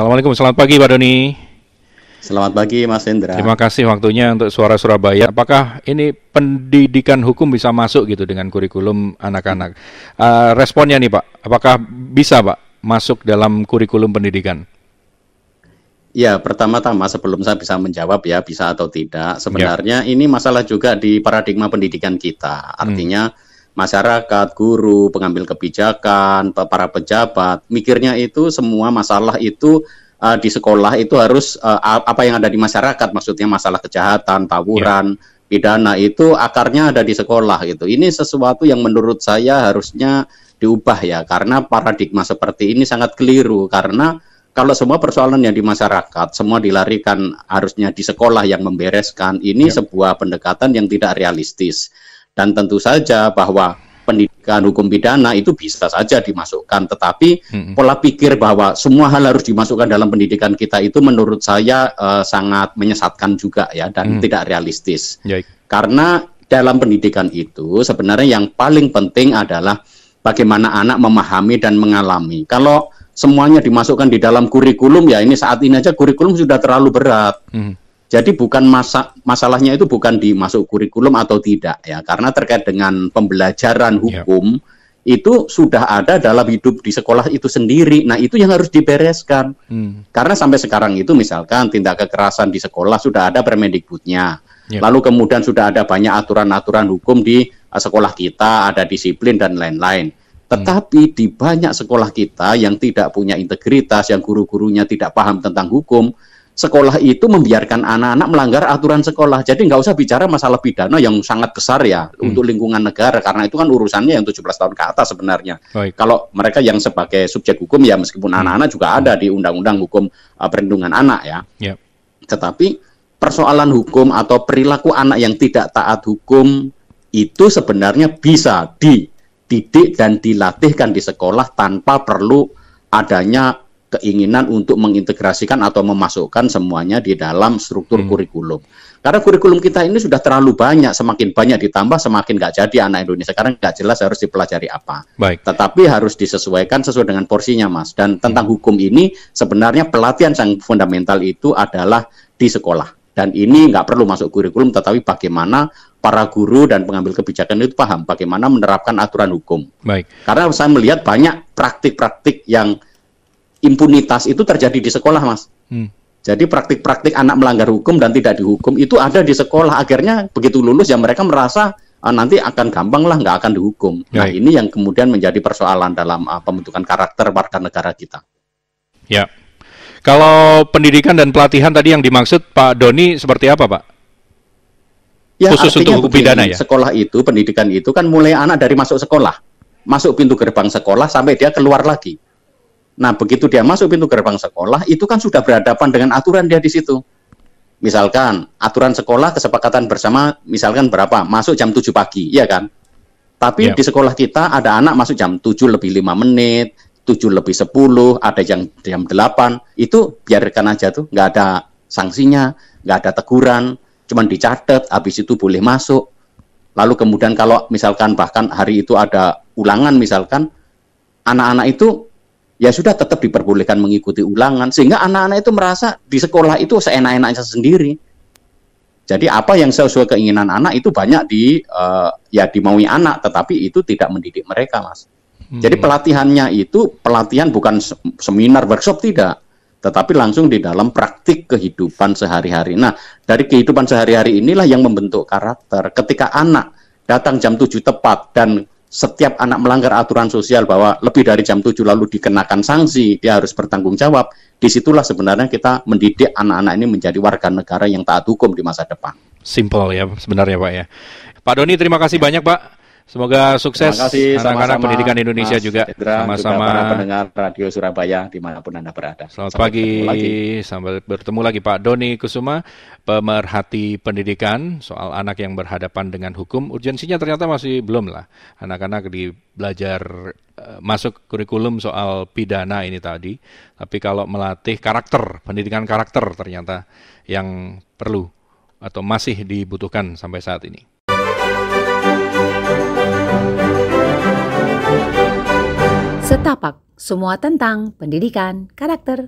Assalamualaikum, selamat pagi Pak Doni. Selamat pagi Mas Hendra. Terima kasih waktunya untuk Suara Surabaya. Apakah ini pendidikan hukum bisa masuk gitu dengan kurikulum anak-anak? Responnya nih Pak, apakah bisa Pak masuk dalam kurikulum pendidikan? Ya, pertama-tama sebelum saya bisa menjawab ya bisa atau tidak, Ya. sebenarnya ini masalah juga di paradigma pendidikan kita. Artinya masyarakat, guru, pengambil kebijakan, para pejabat, mikirnya itu semua masalah itu di sekolah itu harus apa yang ada di masyarakat, maksudnya masalah kejahatan, tawuran, pidana itu akarnya ada di sekolah gitu. Ini sesuatu yang menurut saya harusnya diubah ya, karena paradigma seperti ini sangat keliru. Karena kalau semua persoalan yang di masyarakat, semua dilarikan harusnya di sekolah yang membereskan, ini sebuah pendekatan yang tidak realistis. Dan tentu saja bahwa pendidikan hukum pidana itu bisa saja dimasukkan, tetapi pola pikir bahwa semua hal harus dimasukkan dalam pendidikan kita itu menurut saya sangat menyesatkan juga ya, dan tidak realistis. Karena dalam pendidikan itu sebenarnya yang paling penting adalah bagaimana anak memahami dan mengalami. Kalau semuanya dimasukkan di dalam kurikulum, ya ini saat ini aja kurikulum sudah terlalu berat. Jadi bukan masalahnya itu bukan dimasuk kurikulum atau tidak ya, karena terkait dengan pembelajaran hukum itu sudah ada dalam hidup di sekolah itu sendiri. Nah, itu yang harus dibereskan. Karena sampai sekarang itu misalkan tindak kekerasan di sekolah sudah ada Permendikbudnya. Lalu kemudian sudah ada banyak aturan-aturan hukum di sekolah kita, ada disiplin dan lain-lain. Tetapi di banyak sekolah kita yang tidak punya integritas, yang guru-gurunya tidak paham tentang hukum, sekolah itu membiarkan anak-anak melanggar aturan sekolah. Jadi nggak usah bicara masalah pidana yang sangat besar ya untuk lingkungan negara, karena itu kan urusannya yang 17 tahun ke atas sebenarnya. Kalau mereka yang sebagai subjek hukum ya meskipun anak-anak juga ada di Undang-Undang Hukum Perlindungan Anak ya. Tetapi persoalan hukum atau perilaku anak yang tidak taat hukum itu sebenarnya bisa dididik dan dilatihkan di sekolah tanpa perlu adanya keinginan untuk mengintegrasikan atau memasukkan semuanya di dalam struktur kurikulum. Karena kurikulum kita ini sudah terlalu banyak, semakin banyak ditambah semakin nggak jadi anak Indonesia. Sekarang nggak jelas harus dipelajari apa. Tetapi harus disesuaikan sesuai dengan porsinya, Mas. Dan tentang hukum ini sebenarnya pelatihan yang fundamental itu adalah di sekolah. Dan ini nggak perlu masuk kurikulum, tetapi bagaimana para guru dan pengambil kebijakan itu paham bagaimana menerapkan aturan hukum. Karena saya melihat banyak praktik-praktik yang impunitas itu terjadi di sekolah, Mas. Jadi praktik-praktik anak melanggar hukum dan tidak dihukum itu ada di sekolah. Akhirnya begitu lulus ya mereka merasa nanti akan gampang lah, nggak akan dihukum. Nah ini yang kemudian menjadi persoalan dalam pembentukan karakter warga negara kita. Ya, kalau pendidikan dan pelatihan tadi yang dimaksud Pak Doni seperti apa, Pak? Ya, khusus untuk hukum pidana ya? Sekolah itu, pendidikan itu kan mulai anak dari masuk sekolah. Masuk pintu gerbang sekolah sampai dia keluar lagi. Nah, begitu dia masuk pintu gerbang sekolah, itu kan sudah berhadapan dengan aturan dia di situ. Misalkan, aturan sekolah kesepakatan bersama, misalkan berapa? Masuk jam 7 pagi, iya kan? Tapi di sekolah kita ada anak masuk jam 7 lebih 5 menit, 7 lebih 10, ada yang jam 8. Itu biarkan aja tuh, nggak ada sanksinya, nggak ada teguran, cuman dicatat, habis itu boleh masuk. Lalu kemudian kalau misalkan bahkan hari itu ada ulangan misalkan, anak-anak itu ya sudah tetap diperbolehkan mengikuti ulangan, sehingga anak-anak itu merasa di sekolah itu seenak-enaknya sendiri. Jadi apa yang sesuai keinginan anak itu banyak dimaui anak, tetapi itu tidak mendidik mereka, Mas. Jadi pelatihannya itu pelatihan bukan seminar workshop tidak, tetapi langsung di dalam praktik kehidupan sehari-hari. Nah, dari kehidupan sehari-hari inilah yang membentuk karakter. Ketika anak datang jam 7 tepat dan setiap anak melanggar aturan sosial bahwa lebih dari jam 7 lalu dikenakan sanksi, dia harus bertanggung jawab. Disitulah sebenarnya kita mendidik anak-anak ini menjadi warga negara yang taat hukum di masa depan. Simple ya sebenarnya Pak ya. Pak Doni, terima kasih banyak Pak. Semoga sukses anak-anak pendidikan Indonesia Mas juga. Sama-sama para pendengar Radio Surabaya dimanapun Anda berada. Selamat pagi, sampai bertemu lagi Pak Doni Kusuma, pemerhati pendidikan soal anak yang berhadapan dengan hukum. Urgensinya ternyata masih belum lah. Anak-anak belajar masuk kurikulum soal pidana ini tadi. Tapi kalau melatih karakter, pendidikan karakter ternyata yang perlu atau masih dibutuhkan sampai saat ini. Setapak, semua tentang pendidikan karakter.